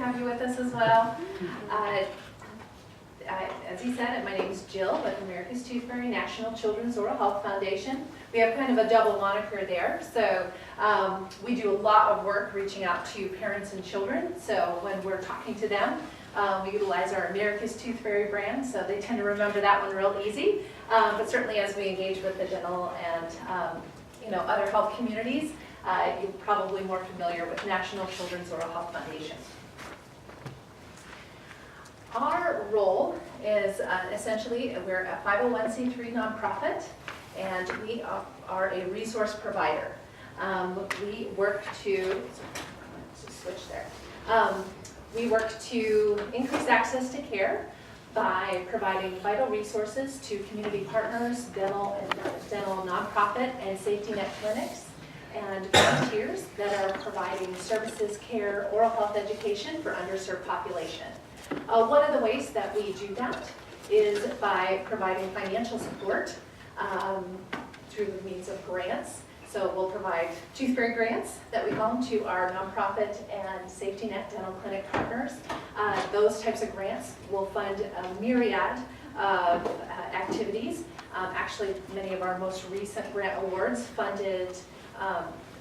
have you with us as well. As he said, my name is Jill with America's Toothfairy National Children's Oral Health Foundation. We have kind of a double moniker there. So we do a lot of work reaching out to parents and children. So when we're talking to them, we utilize our America's Toothfairy brand, so they tend to remember that one real easy. But certainly as we engage with the dental and other health communities, you're probably more familiar with National Children's Oral Health Foundation. Our role is essentially, we're a 501c3 nonprofit, and we are a resource provider. We work to, switch there. We work to increase access to care by providing vital resources to community partners, dental nonprofit and safety net clinics, and volunteers that are providing services, care, oral health education for underserved population. One of the ways that we do that is by providing financial support through the means of grants. So we'll provide toothfairy grants that we call them to our nonprofit and safety net dental clinic partners. Those types of grants will fund a myriad of activities. Actually, many of our most recent grant awards funded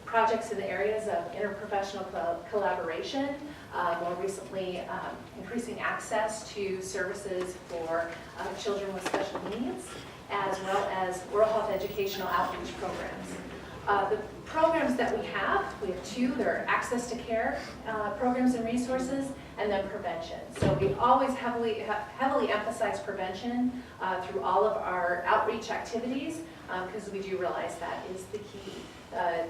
projects in the areas of interprofessional collaboration, more recently increasing access to services for children with special needs, as well as oral health educational outreach programs. The programs that we have two. They're access to care programs and resources, and then prevention. So we always heavily emphasize prevention through all of our outreach activities, because we do realize that is the key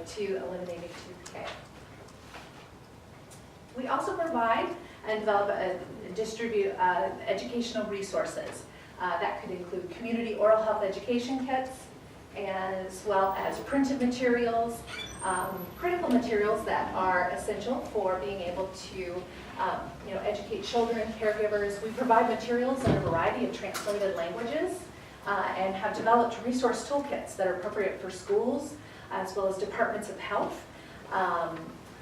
to eliminating tooth decay. We also provide and develop and distribute educational resources. That could include community oral health education kits, as well as printed materials, critical materials that are essential for being able to educate children, caregivers. We provide materials in a variety of translated languages and have developed resource toolkits that are appropriate for schools as well as departments of health.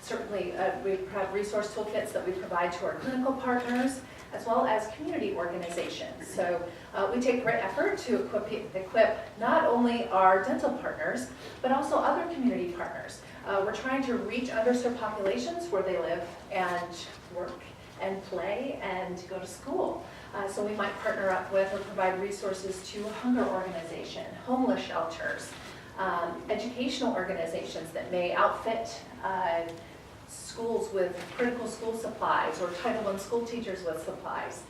Certainly, we have resource toolkits that we provide to our clinical partners as well as community organizations. So we take great effort to equip not only our dental partners, but also other community partners. We're trying to reach underserved populations where they live and work and play and go to school. So we might partner up with or provide resources to a hunger organization, homeless shelters, educational organizations that may outfit schools with critical school supplies or Title I school teachers with supplies.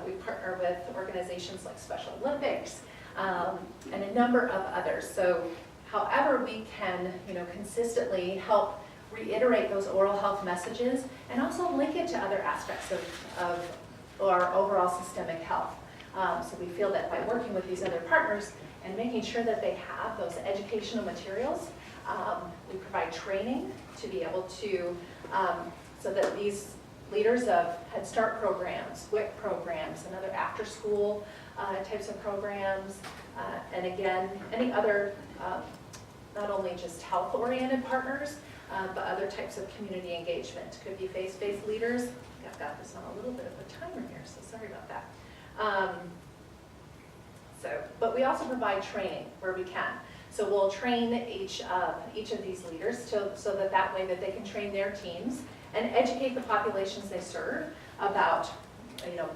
We partner with organizations like Special Olympics and a number of others. So however we can consistently help reiterate those oral health messages and also link it to other aspects of our overall systemic health. So we feel that by working with these other partners and making sure that they have those educational materials, we provide training to be able to, so that these leaders of Head Start programs, WIC programs, and other after-school types of programs, and again, any other, not only just health-oriented partners, but other types of community engagement. Could be faith-based leaders. I've got this on a little bit of a timer here, so sorry about that. But we also provide training where we can. So we'll train each of these leaders so that way that they can train their teams and educate the populations they serve about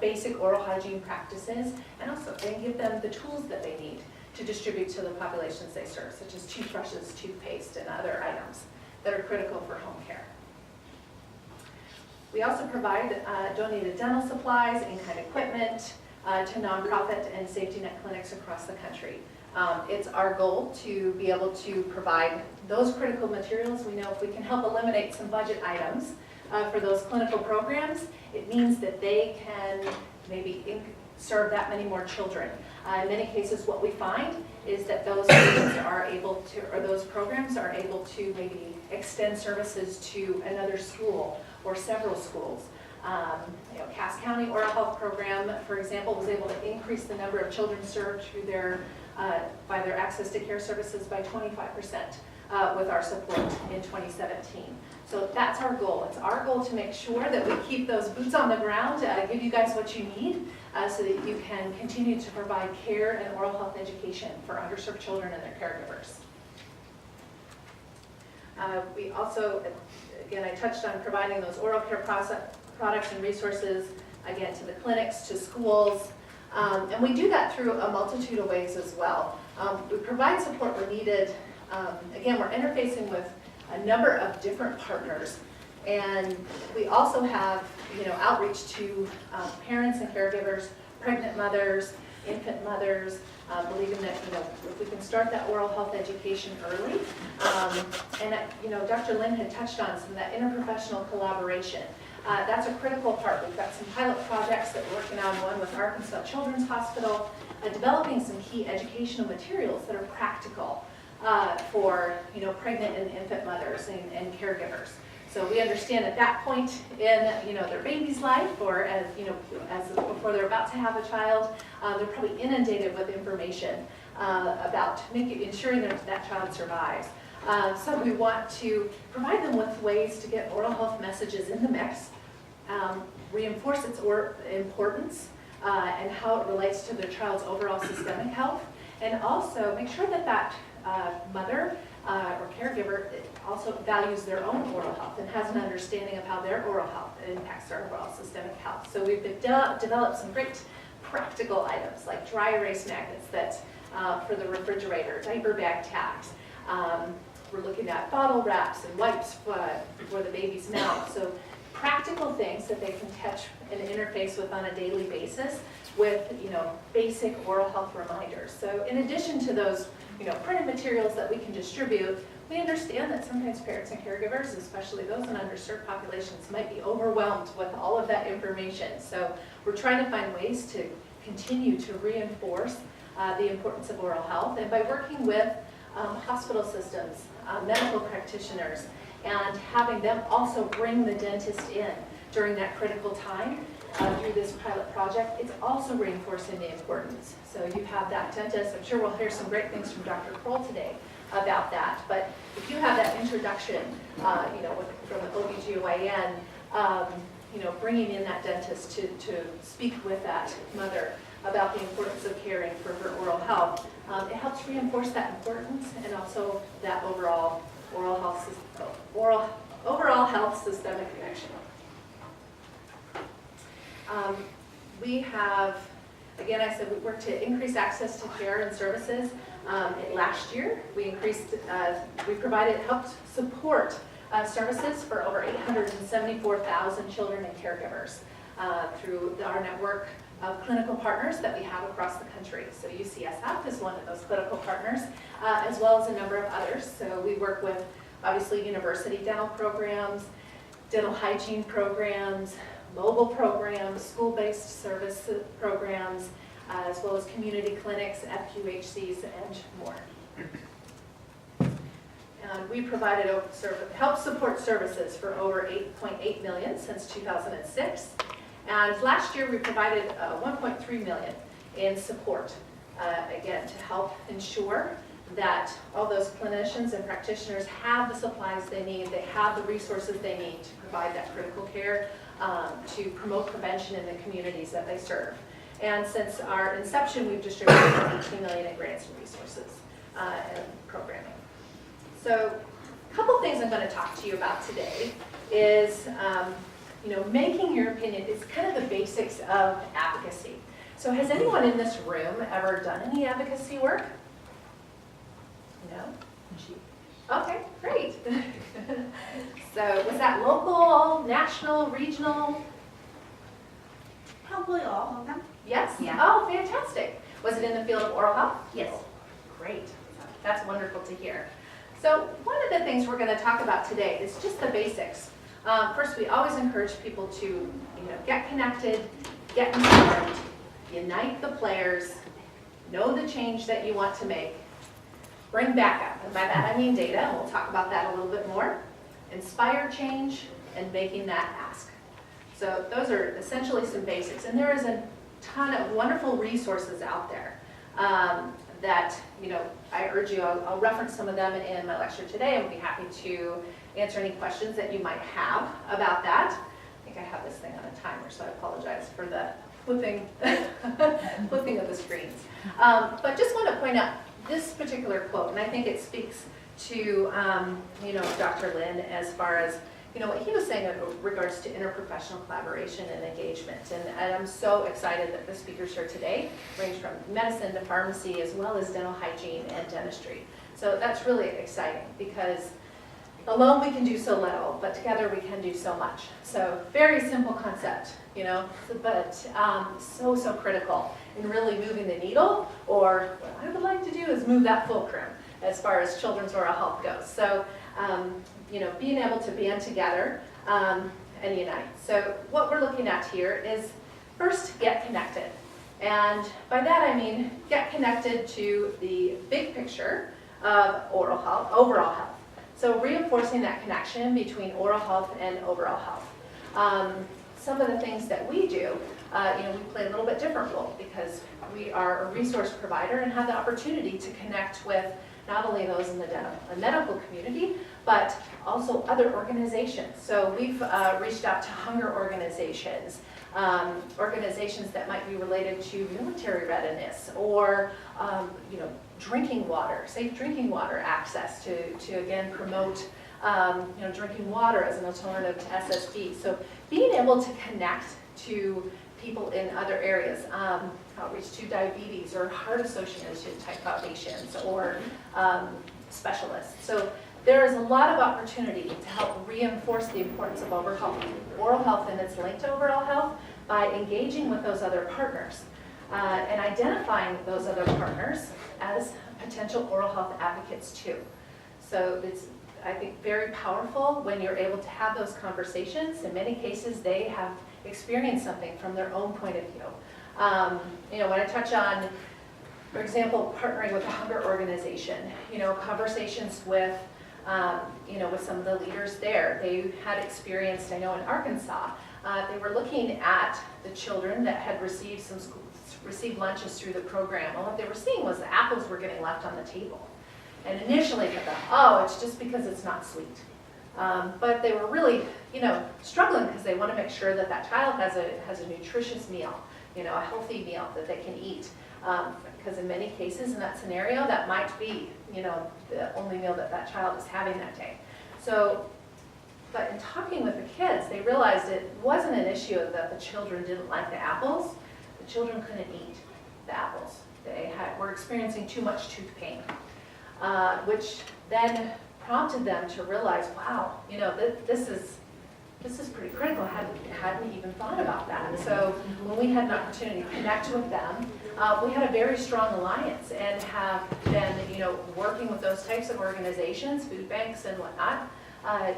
basic oral hygiene practices, and also then give them the tools that they need to distribute to the populations they serve, such as toothbrushes, toothpaste, and other items that are critical for home care. We also provide donated dental supplies, in-kind equipment to nonprofit and safety net clinics across the country. It's our goal to be able to provide those critical materials. We know if we can help eliminate some budget items for those clinical programs, it means that they can maybe serve that many more children. In many cases, what we find is that those students are able to, or those programs are able to maybe extend services to another school or several schools. Cass County Oral Health Program, for example, was able to increase the number of children served through by their access to care services by 25% with our support in 2017. So that's our goal. It's our goal to make sure that we keep those boots on the ground, give you guys what you need so that you can continue to provide care and oral health education for underserved children and their caregivers. We also, again, I touched on providing those oral care products and resources, again, to the clinics, to schools, and we do that through a multitude of ways as well. We provide support where needed. Again, we're interfacing with a number of different partners, and we also have, outreach to parents and caregivers, pregnant mothers, infant mothers, believing that, if we can start that oral health education early, and Dr. Lynn had touched on some of that interprofessional collaboration. That's a critical part. We've got some pilot projects that we're working on, one with Arkansas Children's Hospital, developing some key educational materials that are practical for pregnant and infant mothers and caregivers. So we understand at that point in their baby's life, or as before they're about to have a child, they're probably inundated with information about ensuring that child survives. So we want to provide them with ways to get oral health messages in the mix, reinforce its importance and how it relates to their child's overall systemic health, and also make sure that mother or caregiver also values their own oral health and has an understanding of how their oral health impacts their overall systemic health. So we've developed some great practical items like dry erase magnets that for the refrigerator, diaper bag tags. We're looking at bottle wraps and wipes for the baby's mouth. So practical things that they can touch and interface with on a daily basis with basic oral health reminders. So in addition to those printed materials that we can distribute, we understand that sometimes parents and caregivers, especially those in underserved populations, might be overwhelmed with all of that information. So we're trying to find ways to continue to reinforce the importance of oral health, and by working with hospital systems, medical practitioners, and having them also bring the dentist in during that critical time through this pilot project, it's also reinforcing the importance. So you have that dentist. I'm sure we'll hear some great things from Dr. Kroll today about that. But if you have that introduction, from the OBGYN, bringing in that dentist to speak with that mother about the importance of caring for her oral health, it helps reinforce that importance and also that overall health systemic connection. We have, again, I said we work to increase access to care and services. Last year, we helped support services for over 874,000 children and caregivers through our network of clinical partners that we have across the country. So UCSF is one of those clinical partners, as well as a number of others. So we work with, obviously, university dental programs, dental hygiene programs, mobile programs, school-based service programs, as well as community clinics, FQHCs, and more. And we provided help support services for over $8.8 million since 2006. And last year we provided $1.3 million in support, again, to help ensure that all those clinicians and practitioners have the supplies they need, they have the resources they need to provide that critical care, to promote prevention in the communities that they serve. And since our inception, we've distributed $18 million in grants and resources and programming. So a couple things I'm going to talk to you about today is, making your opinion is kind of the basics of advocacy. So has anyone in this room ever done any advocacy work? No? Okay, great. So was that local, national, regional? Probably all of them. Yes? Yeah. Oh, fantastic. Was it in the field of oral health? Yes. Great. That's wonderful to hear. So one of the things we're going to talk about today is just the basics. First, we always encourage people to get connected, get informed, unite the players, know the change that you want to make, bring backup, and by that I mean data, and we'll talk about that a little bit more, inspire change, and making that ask. So those are essentially some basics, and there is a ton of wonderful resources out there that, I urge you, I'll reference some of them in my lecture today. I would be happy to answer any questions that you might have about that. I think I have this thing on a timer, so I apologize for the flipping, flipping of the screens. But just want to point out this particular quote, and I think it speaks to, Dr. Lin as far as, what he was saying in regards to interprofessional collaboration and engagement. And I'm so excited that the speakers here today range from medicine to pharmacy, as well as dental hygiene and dentistry. So that's really exciting, because alone we can do so little, but together we can do so much. So very simple concept, but so critical in really moving the needle, or what I would like to do is move that fulcrum as far as children's oral health goes. So, being able to band together and unite. So what we're looking at here is first, get connected. And by that I mean get connected to the big picture of oral health, overall health. So reinforcing that connection between oral health and overall health. Some of the things that we do, we play a little bit different role, because we are a resource provider and have the opportunity to connect with not only those in the dental and medical community, but also other organizations. So we've reached out to hunger organizations, organizations that might be related to military readiness, or drinking water, safe drinking water access to again promote drinking water as an alternative to SSD. So being able to connect to people in other areas, outreach to diabetes or heart association type foundations, or specialists. So there is a lot of opportunity to help reinforce the importance of oral health and its link to overall health by engaging with those other partners and identifying those other partners as potential oral health advocates too. So it's, I think, very powerful when you're able to have those conversations. In many cases, they have experienced something from their own point of view. When I touch on, for example, partnering with a hunger organization, conversations with, with some of the leaders there. They had experienced, I know in Arkansas, they were looking at the children that had received received lunches through the program. And what they were seeing was the apples were getting left on the table. And initially they thought, oh, it's just because it's not sweet. But they were really, struggling, because they want to make sure that that child has a nutritious meal, a healthy meal that they can eat. Because in many cases in that scenario, that might be, the only meal that that child is having that day. So, but in talking with the kids, they realized it wasn't an issue that the children didn't like the apples. The children couldn't eat the apples. They were experiencing too much tooth pain, which then prompted them to realize, wow, this is pretty critical. I hadn't even thought about that. So when we had an opportunity to connect with them, we had a very strong alliance and have been, working with those types of organizations, food banks and whatnot,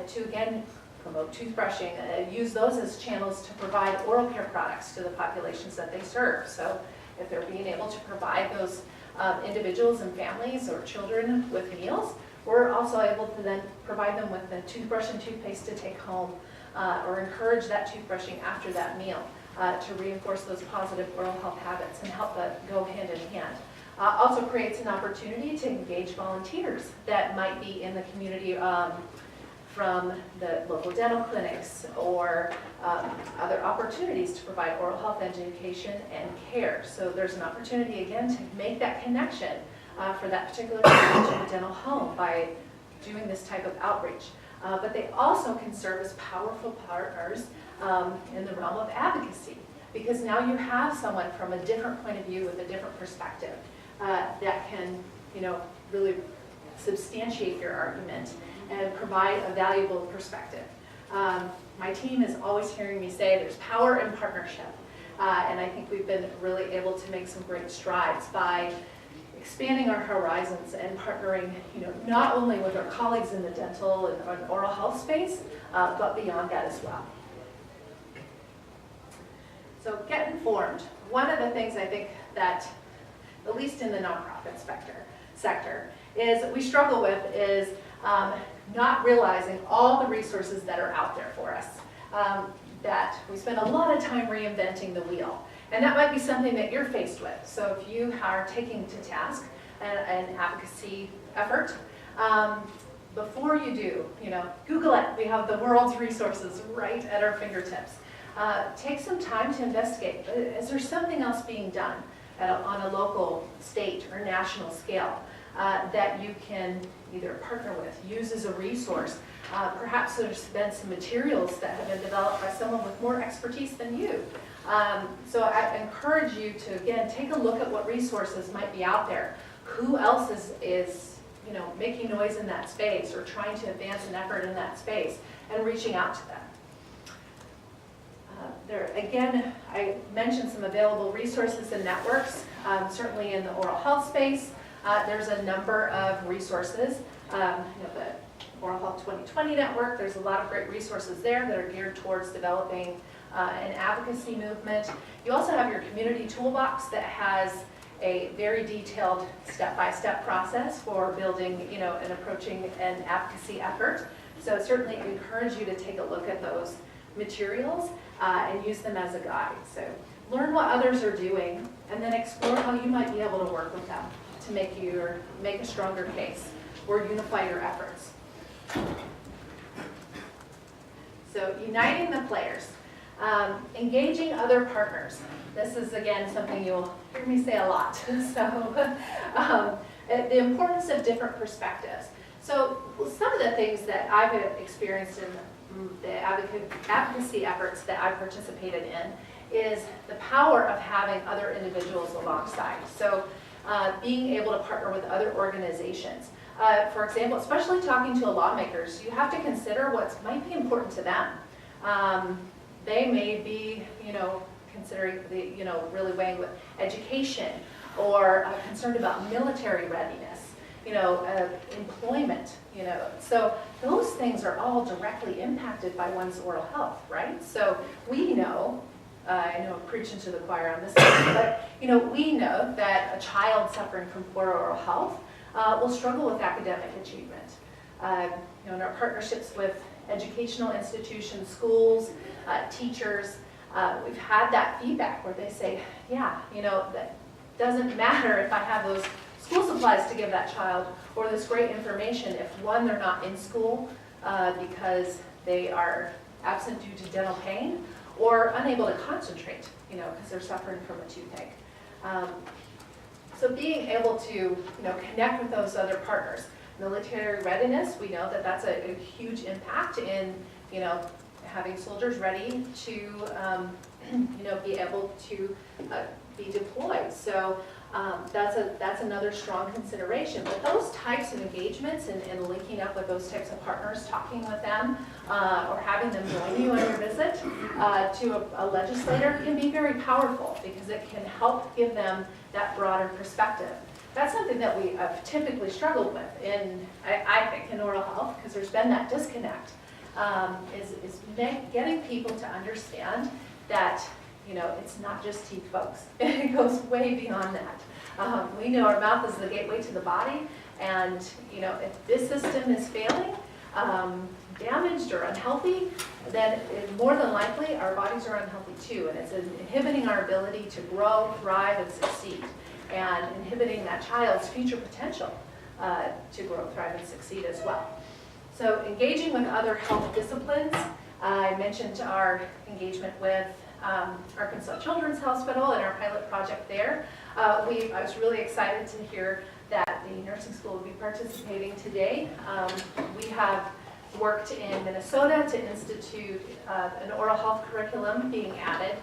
to again promote toothbrushing, use those as channels to provide oral care products to the populations that they serve. So if they're being able to provide those individuals and families or children with meals, we're also able to then provide them with the toothbrush and toothpaste to take home, or encourage that toothbrushing after that meal to reinforce those positive oral health habits and help that go hand in hand. Also creates an opportunity to engage volunteers that might be in the community from the local dental clinics or other opportunities to provide oral health education and care. So there's an opportunity again to make that connection for that particular community to the dental home by doing this type of outreach. But they also can serve as powerful partners in the realm of advocacy, because now you have someone from a different point of view with a different perspective that can, really substantiate your argument and provide a valuable perspective. My team is always hearing me say there's power in partnership, and I think we've been really able to make some great strides by expanding our horizons and partnering, not only with our colleagues in the dental and oral health space, but beyond that as well. So get informed. One of the things I think that, at least in the nonprofit sector, is we struggle with is not realizing all the resources that are out there for us. That we spend a lot of time reinventing the wheel. And that might be something that you're faced with. So if you are taking to task an advocacy effort. Before you do, Google it. We have the world's resources right at our fingertips. Take some time to investigate. Is there something else being done on a local, state, or national scale that you can either partner with, use as a resource? Perhaps there's been some materials that have been developed by someone with more expertise than you. So I encourage you to, again, take a look at what resources might be out there. Who else is making noise in that space or trying to advance an effort in that space, and reaching out to them. Again, I mentioned some available resources and networks, certainly in the oral health space. There's a number of resources. The Oral Health 2020 network, there's a lot of great resources there that are geared towards developing an advocacy movement. You also have your community toolbox that has a very detailed step-by-step process for building, and approaching an advocacy effort. So certainly encourage you to take a look at those materials and use them as a guide. So learn what others are doing, and then explore how you might be able to work with them to make a stronger case or unify your efforts. So uniting the players, engaging other partners. This is, again, something you'll hear me say a lot. So the importance of different perspectives. So some of the things that I've experienced in the advocacy efforts that I participated in is the power of having other individuals alongside. So being able to partner with other organizations. For example, especially talking to lawmakers, you have to consider what might be important to them. They may be, considering really weighing with education, or concerned about military readiness, employment, So those things are all directly impacted by one's oral health, right? So we know, I know I'm preaching to the choir on this one, but we know that a child suffering from poor oral health will struggle with academic achievement. In our partnerships with educational institutions, schools, teachers, we've had that feedback where they say, that doesn't matter if I have those school supplies to give that child or this great information if, one, they're not in school because they are absent due to dental pain or unable to concentrate, because they're suffering from a toothache. So being able to, connect with those other partners. Military readiness, we know that that's a huge impact in, having soldiers ready to, be able to be deployed. So that's another strong consideration. But those types of engagements and linking up with those types of partners, talking with them, or having them join you on your visit to a legislator can be very powerful because it can help give them that broader perspective. That's something that we have typically struggled with I think, in oral health, because there's been that disconnect, is getting people to understand that, it's not just teeth, folks. It goes way beyond that. We know our mouth is the gateway to the body, and, if this system is failing, damaged or unhealthy, then more than likely our bodies are unhealthy too, and it's inhibiting our ability to grow, thrive, and succeed, and inhibiting that child's future potential to grow, thrive, and succeed as well. So engaging with other health disciplines, I mentioned our engagement with Arkansas Children's Hospital and our pilot project there. I was really excited to hear that the nursing school will be participating today. We have worked in Minnesota to institute an oral health curriculum being added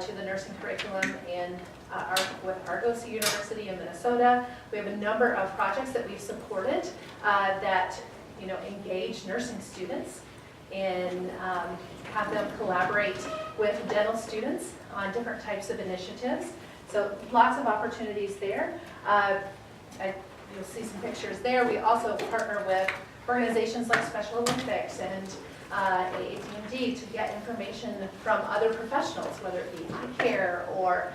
to the nursing curriculum with Advocacy University in Minnesota. We have a number of projects that we've supported that engage nursing students and have them collaborate with dental students on different types of initiatives. So lots of opportunities there. You'll see some pictures there. We also partner with organizations like Special Olympics and AATMD to get information from other professionals, whether it be eye care or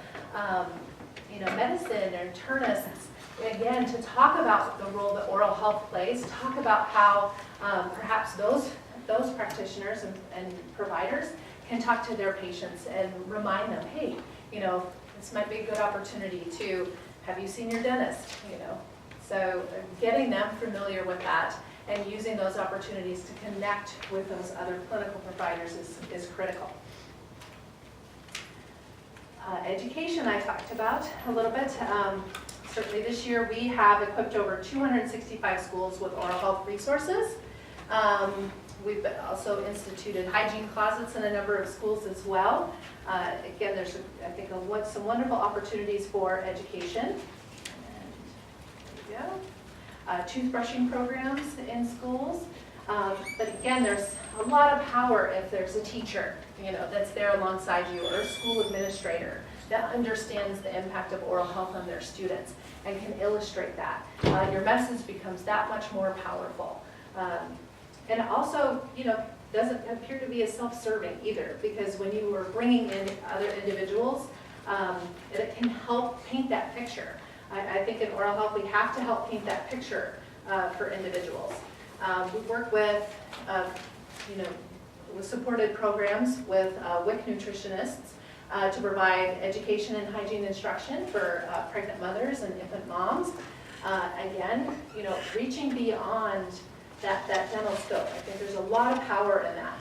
medicine or internists. Again, to talk about the role that oral health plays, talk about how perhaps those practitioners and providers can talk to their patients and remind them, hey, this might be a good opportunity to have you seen your dentist? So getting them familiar with that and using those opportunities to connect with those other clinical providers is critical. Education I talked about a little bit. Certainly this year we have equipped over 265 schools with oral health resources. We've also instituted hygiene closets in a number of schools as well. Again, there's, I think, some wonderful opportunities for education. And there we go. Toothbrushing programs in schools. But again, there's a lot of power if there's a teacher, that's there alongside you, or a school administrator that understands the impact of oral health on their students and can illustrate that. Your message becomes that much more powerful. And it also, doesn't appear to be as self-serving either, because when you are bringing in other individuals, it can help paint that picture. I think in oral health, we have to help paint that picture for individuals. We work with, with supported programs with WIC nutritionists to provide education and hygiene instruction for pregnant mothers and infant moms. Again, reaching beyond that dental scope. I think there's a lot of power in that.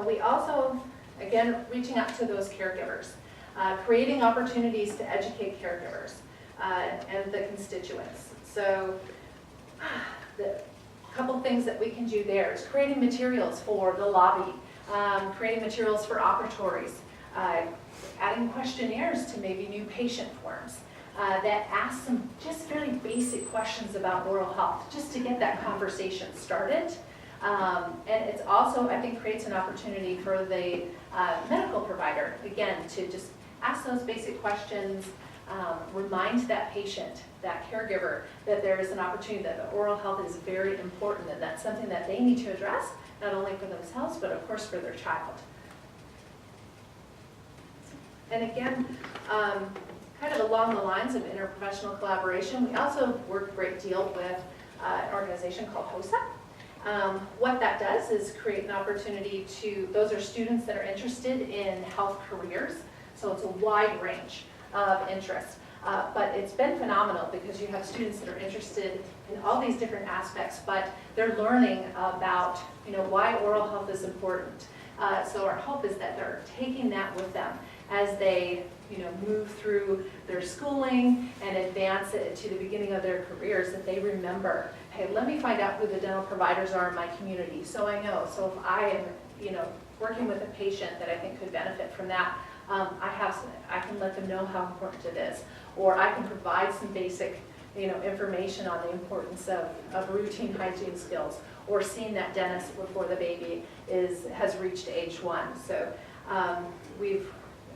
We also, again, reaching out to those caregivers, creating opportunities to educate caregivers and the constituents. So the couple things that we can do there is creating materials for the lobby, creating materials for operatories, adding questionnaires to maybe new patient forms that ask some just very basic questions about oral health, just to get that conversation started. And it's also, I think, creates an opportunity for the medical provider, again, to just ask those basic questions, remind that patient, that caregiver, that there is an opportunity, that oral health is very important, and that's something that they need to address, not only for themselves, but of course for their child. And again, kind of along the lines of interprofessional collaboration, we also work a great deal with an organization called OHA. What that does is create an opportunity to, those are students that are interested in health careers, so it's a wide range of interests. But it's been phenomenal because you have students that are interested in all these different aspects, but they're learning about why oral health is important. So our hope is that they're taking that with them as they move through their schooling and advance it to the beginning of their careers, that they remember, hey, let me find out who the dental providers are in my community so I know. So if I am working with a patient that I think could benefit from that, I can let them know how important it is, or I can provide some basic information on the importance of routine hygiene skills, or seeing that dentist before the baby has reached age 1. So we've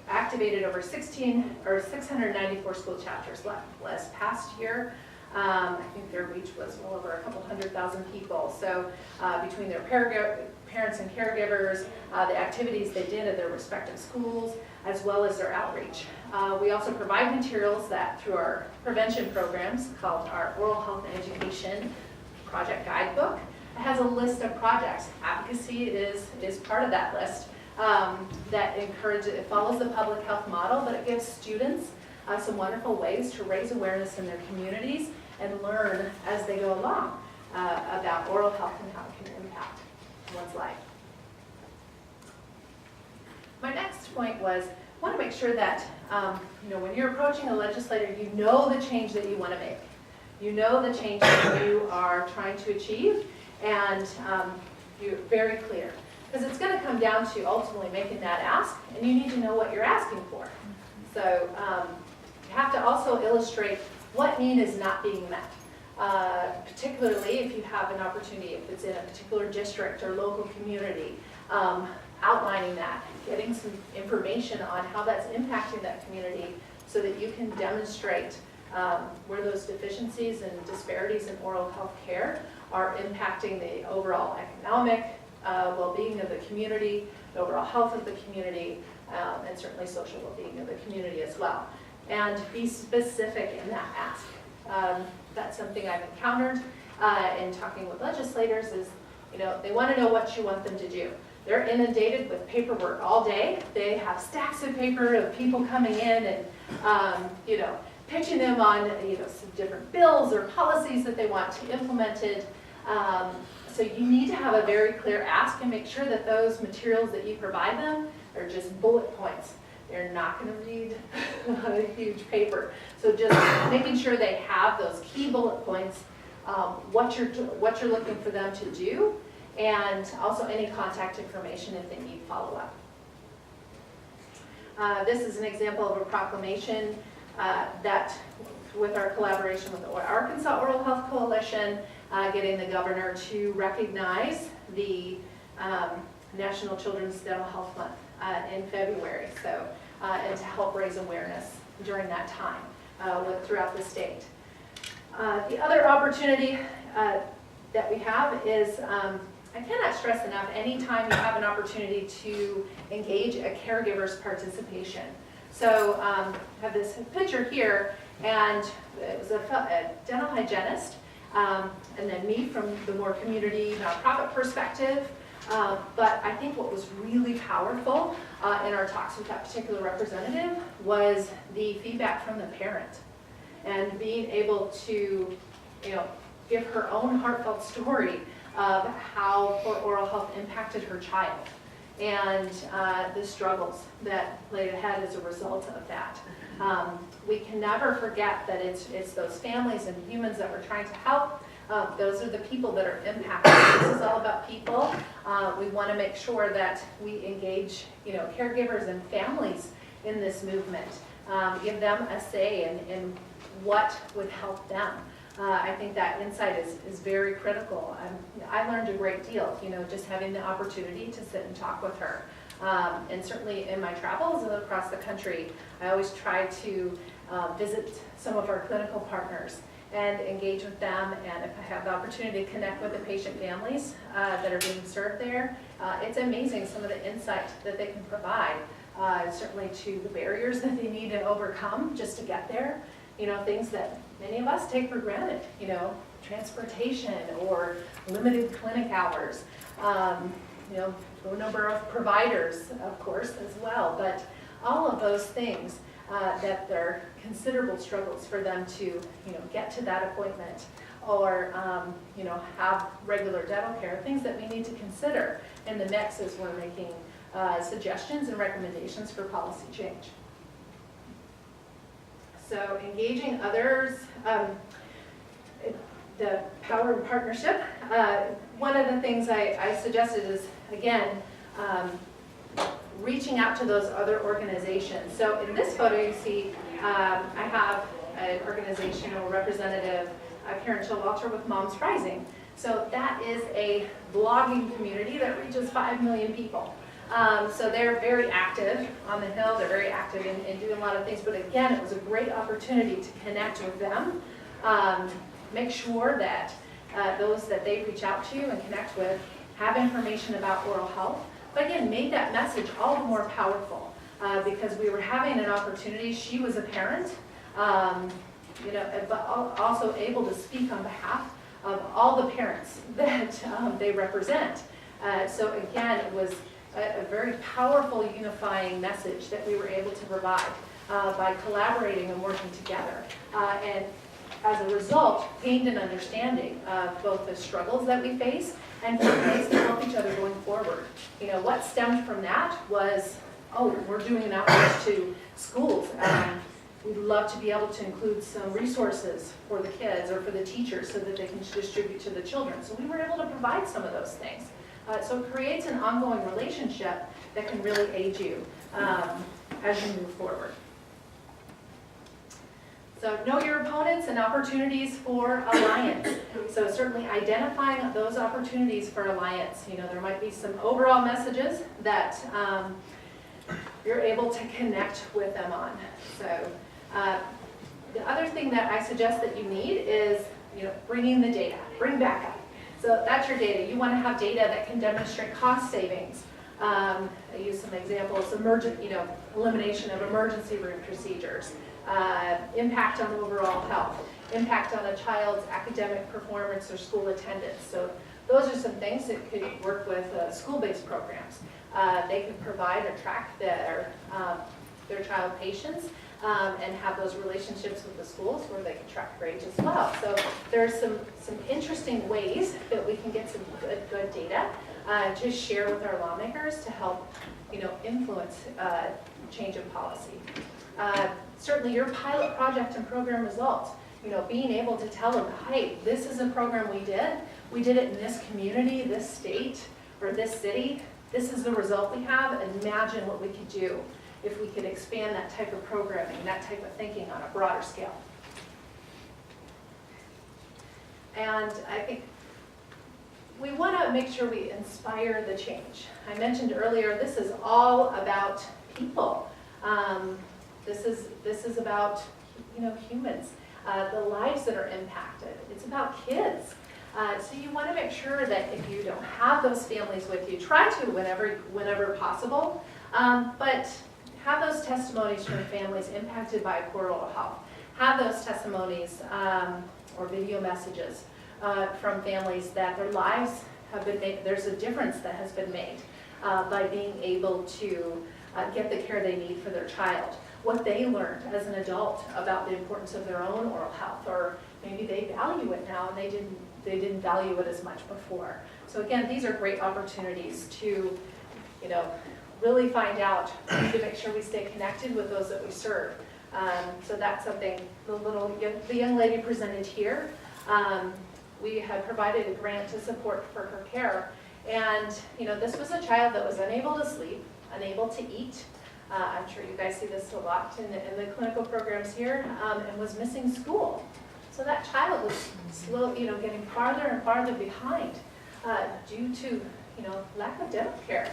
activated over 694 school chapters last past year. I think their reach was well over a couple 100,000 people. So between their parents and caregivers, the activities they did at their respective schools, as well as their outreach. We also provide materials that through our prevention programs called our Oral Health and Education Project Guidebook. It has a list of projects. Advocacy is part of that list. That encourages, it follows the public health model, but it gives students some wonderful ways to raise awareness in their communities and learn as they go along about oral health and how it can impact one's life. My next point was, I want to make sure that when you're approaching a legislator, you know the change that you want to make. You know the change that you are trying to achieve, and you're very clear. Because it's going to come down to ultimately making that ask, and you need to know what you're asking for. So you have to also illustrate what need is not being met. Particularly if you have an opportunity, if it's in a particular district or local community, outlining that, getting some information on how that's impacting that community so that you can demonstrate where those deficiencies and disparities in oral health care are impacting the overall economic well-being of the community, the overall health of the community, and certainly social well-being of the community as well. And be specific in that ask. That's something I've encountered in talking with legislators is, they want to know what you want them to do. they're inundated with paperwork all day. They have stacks of paper of people coming in and, pitching them on, some different bills or policies that they want to implemented. So you need to have a very clear ask and make sure that those materials that you provide them are just bullet points. They're not going to read a huge paper. So just making sure they have those key bullet points, what you're looking for them to do, and also any contact information if they need follow-up. This is an example of a proclamation that, with our collaboration with the Arkansas Oral Health Coalition, getting the governor to recognize the National Children's Dental Health Month in February, so and to help raise awareness during that time throughout the state. The other opportunity that we have is, I cannot stress enough, anytime you have an opportunity to engage a caregiver's participation. So I have this picture here, and it was a dental hygienist, and then me from the more community nonprofit perspective. But I think what was really powerful in our talks with that particular representative was the feedback from the parent, and being able to, give her own heartfelt story of how poor oral health impacted her child, and the struggles that laid ahead as a result of that. We can never forget that it's those families and humans that we're trying to help. Those are the people that are impacted. This is all about people. We want to make sure that we engage, caregivers and families in this movement. Give them a say in what would help them. I think that insight is very critical. I learned a great deal, just having the opportunity to sit and talk with her. And certainly in my travels across the country, I always try to visit some of our clinical partners and engage with them, and if I have the opportunity to connect with the patient families that are being served there, it's amazing some of the insight that they can provide, certainly to the barriers that they need to overcome just to get there, things that many of us take for granted, transportation or limited clinic hours, the number of providers, of course, as well, but all of those things that they're considerable struggles for them to, get to that appointment or, have regular dental care, things that we need to consider in the mix as we're making suggestions and recommendations for policy change. So engaging others, the power of partnership. One of the things I suggested is, again, reaching out to those other organizations. So in this photo you see I have an organizational representative, Karen Showalter with Moms Rising. So that is a blogging community that reaches 5 million people. So they're very active on the Hill, they're very active in doing a lot of things, but again, it was a great opportunity to connect with them, make sure that those that they reach out to and connect with have information about oral health, but again, made that message all the more powerful because we were having an opportunity. She was a parent, but also able to speak on behalf of all the parents that they represent. So again, it was a very powerful unifying message that we were able to provide by collaborating and working together. And as a result, gained an understanding of both the struggles that we face and ways to help each other going forward. What stemmed from that was, we're doing an outreach to schools. We'd love to be able to include some resources for the kids or for the teachers so that they can distribute to the children. So we were able to provide some of those things. So it creates an ongoing relationship that can really aid you as you move forward. So know your opponents and opportunities for alliance. So certainly identifying those opportunities for alliance. There might be some overall messages that you're able to connect with them on. So the other thing that I suggest that you need is bringing the data, bring backup. So that's your data. You want to have data that can demonstrate cost savings. I use some examples: elimination of emergency room procedures, impact on overall health, impact on a child's academic performance or school attendance. So those are some things that could work with school-based programs. They could provide or track their child patients and have those relationships with the schools where they can track grades as well. So there's some interesting ways that we can get some good data to share with our lawmakers to help, influence change in policy. Certainly your pilot project and program results, being able to tell them, hey, this is a program we did it in this community, this state, or this city, this is the result we have, and imagine what we could do if we could expand that type of programming, that type of thinking on a broader scale. And I think we want to make sure we inspire the change. I mentioned earlier, this is all about people. This is about humans, the lives that are impacted. It's about kids. So you want to make sure that if you don't have those families with you, try to whenever possible, but have those testimonies from families impacted by poor oral health. Have those testimonies or video messages from families that their lives have been made, there's a difference that has been made by being able to get the care they need for their child. What they learned as an adult about the importance of their own oral health, or maybe they value it now and they didn't value it as much before. So again, these are great opportunities to, really find out, to make sure we stay connected with those that we serve. So that's something the young lady presented here. We had provided a grant to support for her care. And this was a child that was unable to sleep, unable to eat. I'm sure you guys see this a lot in the clinical programs here, and was missing school. So that child was getting farther and farther behind due to lack of dental care.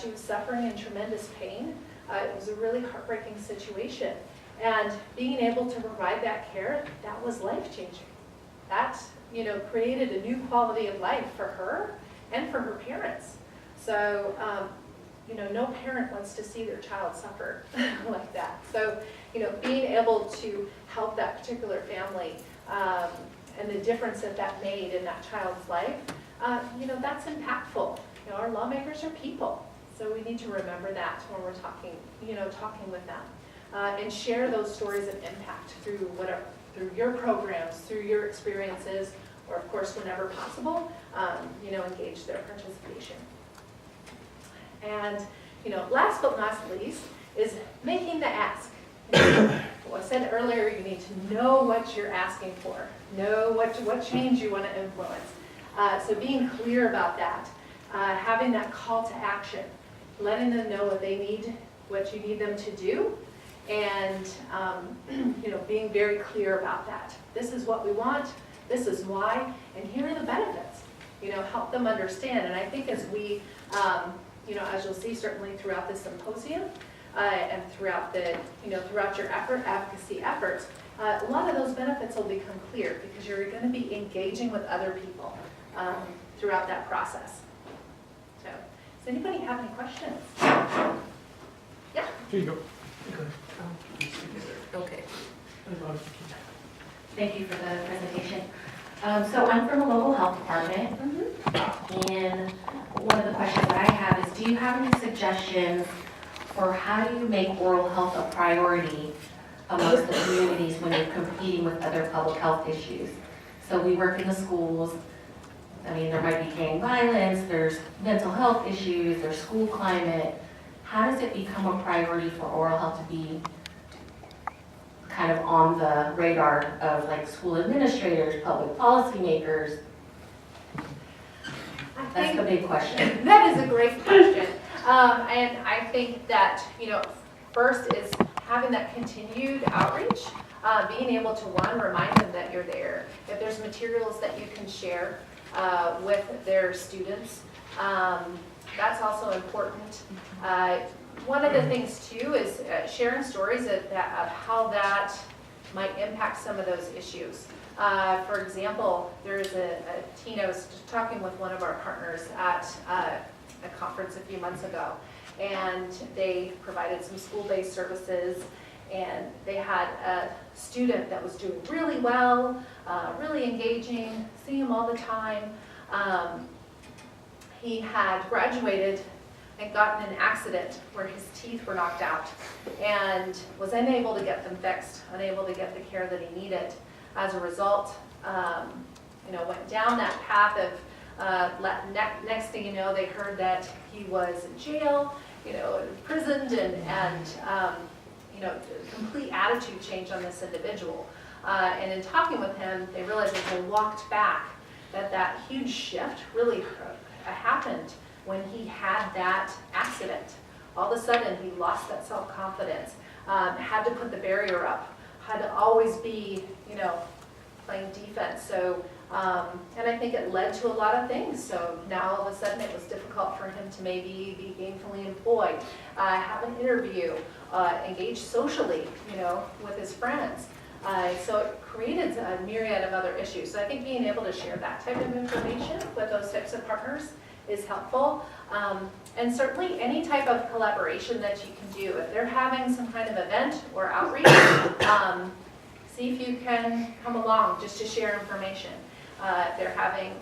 She was suffering in tremendous pain. It was a really heartbreaking situation. And being able to provide that care, that was life-changing. That created a new quality of life for her and for her parents. So no parent wants to see their child suffer like that. So being able to help that particular family and the difference that made in that child's life, that's impactful. Our lawmakers are people, so we need to remember that when we're talking with them, and share those stories of impact through your programs, through your experiences, or of course, whenever possible, engage their participation. And last but not least is making the ask. Well, I said earlier, you need to know what you're asking for, know what change you want to influence. So being clear about that. Having that call to action, letting them know what they need, what you need them to do, and being very clear about that. This is what we want, this is why, and here are the benefits. Help them understand. And I think as we, as you'll see certainly throughout the symposium and throughout throughout your advocacy efforts, a lot of those benefits will become clear because you're going to be engaging with other people throughout that process. So, does anybody have any questions? Yeah? Here you go. Okay. Thank you for the presentation. So I'm from a local health department, and one of the questions that I have is, do you have any suggestions for how do you make oral health a priority amongst the communities when you're competing with other public health issues? So we work in the schools. I mean, there might be gang violence, there's mental health issues, there's school climate. How does it become a priority for oral health to be kind of on the radar of like school administrators, public policymakers? That's the big question. That is a great question. And I think that, first is having that continued outreach, being able to, one, remind them that you're there. If there's materials that you can share with their students, that's also important. One of the things too is sharing stories of how that might impact some of those issues. For example, there's a teen, I was just talking with one of our partners at a conference a few months ago, and they provided some school-based services, and they had a student that was doing really well, really engaging, seeing him all the time, He had graduated and gotten in an accident where his teeth were knocked out and was unable to get them fixed, unable to get the care that he needed. As a result, went down that path of next thing you know, they heard that he was in jail, imprisoned, and complete attitude change on this individual. And in talking with him, they realized as they walked back that huge shift really happened when he had that accident. All of a sudden, he lost that self-confidence, had to put the barrier up, had to always be, playing defense. So, and I think it led to a lot of things. So now all of a sudden it was difficult for him to maybe be gainfully employed, have an interview, engage socially, with his friends. So it created a myriad of other issues. So I think being able to share that type of information with those types of partners is helpful. And certainly any type of collaboration that you can do. If they're having some kind of event or outreach, see if you can come along just to share information. If they're having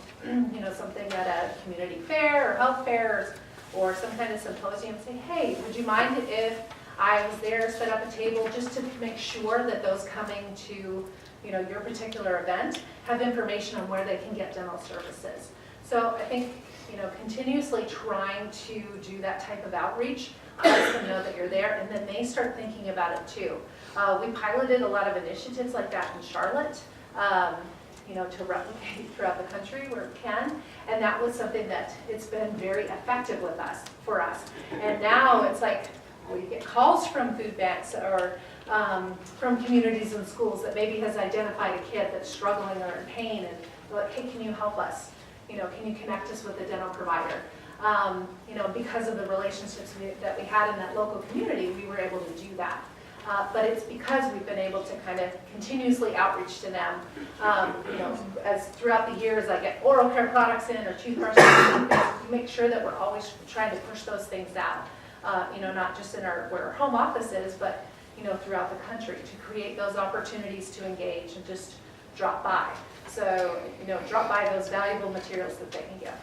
something at a community fair or health fairs or some kind of symposium, say, hey, would you mind if I was there, set up a table just to make sure that those coming to your particular event have information on where they can get dental services. So I think continuously trying to do that type of outreach lets them know that you're there, and then they start thinking about it too. We piloted a lot of initiatives like that in Charlotte, to replicate throughout the country where it can, and that was something that it's been very effective for us. And now it's like, we get calls from food banks or from communities and schools that maybe has identified a kid that's struggling or in pain, and they're like, hey, can you help us? Can you connect us with a dental provider? Because of the relationships that we had in that local community, we were able to do that. But it's because we've been able to kind of continuously outreach to them. As throughout the years I get oral care products in or toothbrushes, we make sure that we're always trying to push those things out. Not just in where our home office is, but throughout the country to create those opportunities to engage and just drop by. So, drop by those valuable materials that they can get.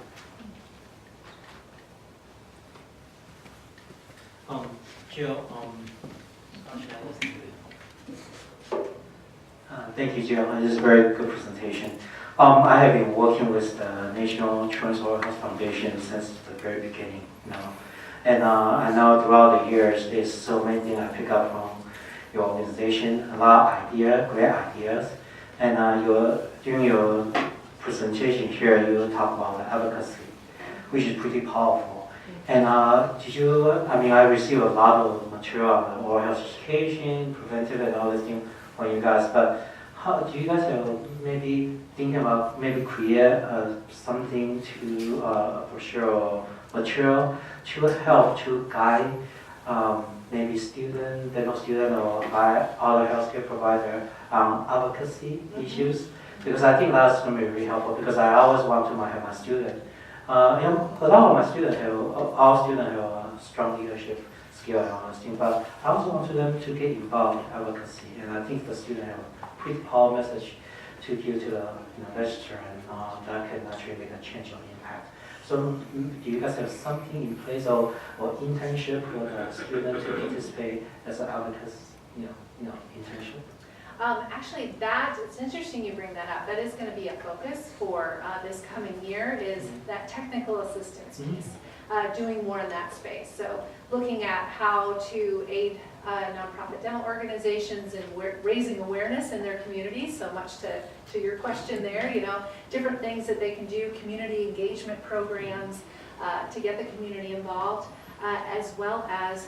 Jill, thank you, Jill. This is a very good presentation. I have been working with the National Children's Oral Health Foundation since the very beginning now. And I know throughout the years, there's so many things I pick up from your organization, a lot of ideas, great ideas. And during your presentation here, you talk about the advocacy, which is pretty powerful. And I received a lot of material on the oral health education, preventive and all these things from you guys, but how do you guys maybe thinking about maybe create something to for sure material to help to guide maybe dental student or other healthcare provider on advocacy issues? Because I think that's going to be really helpful, because I always want to have my student. A lot of my students all students have a strong leadership skill and all those things, but I also want them to get involved in advocacy, and I think the students have a pretty powerful message to give to the register, and that can actually make a change or impact. So do you guys have something in place or internship for the students to participate as an advocacy, internship? Actually, it's interesting you bring that up. That is going to be a focus for this coming year, is that technical assistance piece, doing more in that space. So looking at how to aid nonprofit dental organizations in raising awareness in their communities, so much to your question there, different things that they can do, community engagement programs to get the community involved, as well as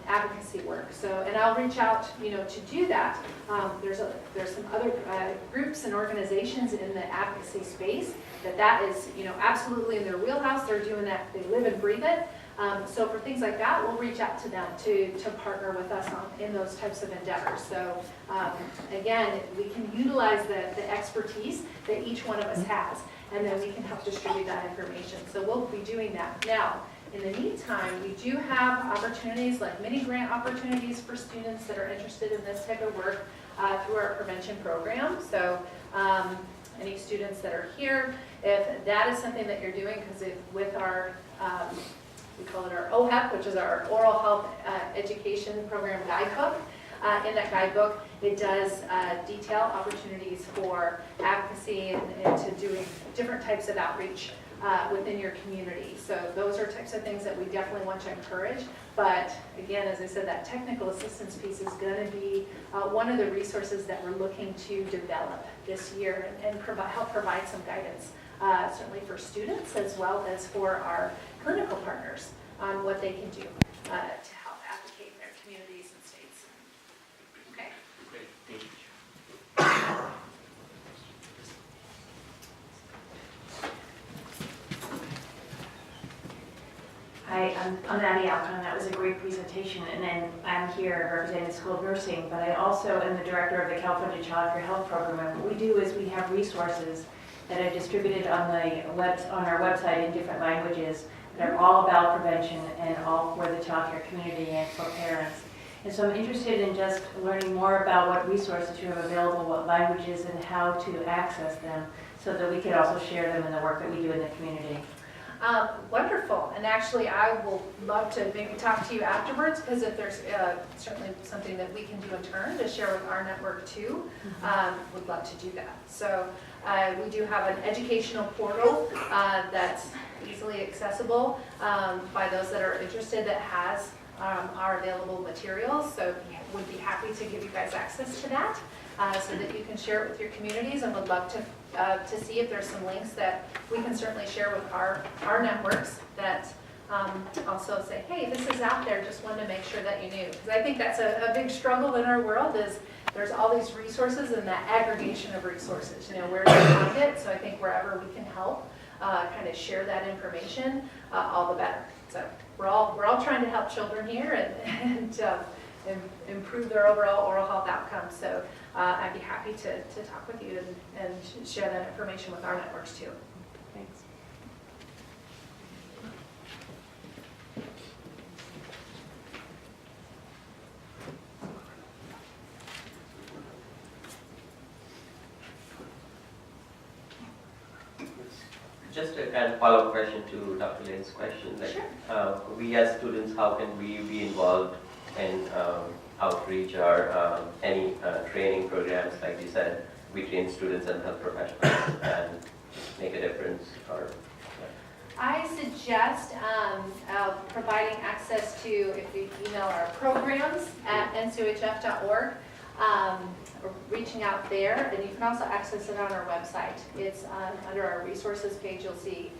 advocacy work. So, and I'll reach out, to do that. There's some other groups and organizations in the advocacy space that is, absolutely in their wheelhouse. They're doing that. They live and breathe it. So for things like that, we'll reach out to them to partner with us in those types of endeavors. So again, we can utilize the expertise that each one of us has, and then we can help distribute that information. So we'll be doing that. Now, in the meantime, we do have opportunities like mini grant opportunities for students that are interested in this type of work through our prevention program. So any students that are here, if that is something that you're doing, because with our, we call it our OHA, which is our Oral Health Education Program Guidebook. In that guidebook, it does detail opportunities for advocacy and to doing different types of outreach within your community. So those are types of things that we definitely want to encourage. But again, as I said, that technical assistance piece is going to be one of the resources that we're looking to develop this year and help provide some guidance, certainly for students as well as for our clinical partners on what they can do to help advocate in their communities and states. Okay? Great, thank you. Hi, I'm Maddie Alcon. That was a great presentation, and then I'm here representing the School of Nursing, but I also am the director of the California Child Care Health Program. And what we do is we have resources that are distributed on our website in different languages that are all about prevention and all for the child care community and for parents. And so I'm interested in just learning more about what resources you have available, what languages, and how to access them so that we can also share them in the work that we do in the community. Wonderful, and actually I will love to maybe talk to you afterwards, because if there's certainly something that we can do in turn to share with our network too, would love to do that. So we do have an educational portal that's easily accessible by those that are interested, that has our available materials, so would be happy to give you guys access to that so that you can share it with your communities, and would love to see if there's some links that we can certainly share with our networks that also say, hey, this is out there, just wanted to make sure that you knew. Because I think that's a big struggle in our world, is there's all these resources and that aggregation of resources, where do you find it? So I think wherever we can help kind of share that information, all the better. So we're all trying to help children here and improve their overall oral health outcomes. So I'd be happy to talk with you and share that information with our networks too. Thanks. Just a kind of follow-up question to Dr. Lane's question. Like, Sure. We as students, how can we be involved in outreach or any training programs? Like you said, we train students and health professionals and make a difference. Or I suggest providing access to, if you email our programs at ncohf.org, or reaching out there, and you can also access it on our website. It's under our resources page, you'll see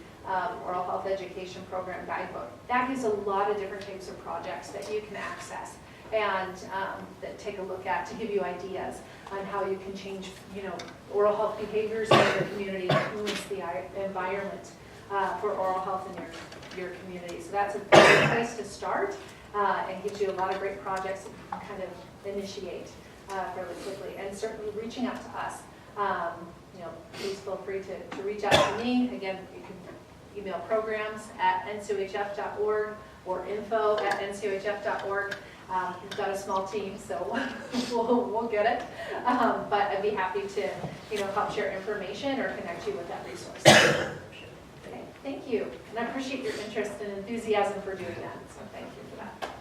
Oral Health Education Program Guidebook. That gives a lot of different types of projects that you can access and that take a look at to give you ideas on how you can change, oral health behaviors in your community, influence the environment for oral health in your community. So that's a great place to start and gives you a lot of great projects that you can kind of initiate fairly quickly. And certainly reaching out to us. Please feel free to reach out to me. Again, you can email programs at ncohf.org or info@ncohf.org. We've got a small team, so we'll get it. But I'd be happy to, help share information or connect you with that resource. Okay, thank you. And I appreciate your interest and enthusiasm for doing that. So thank you for that.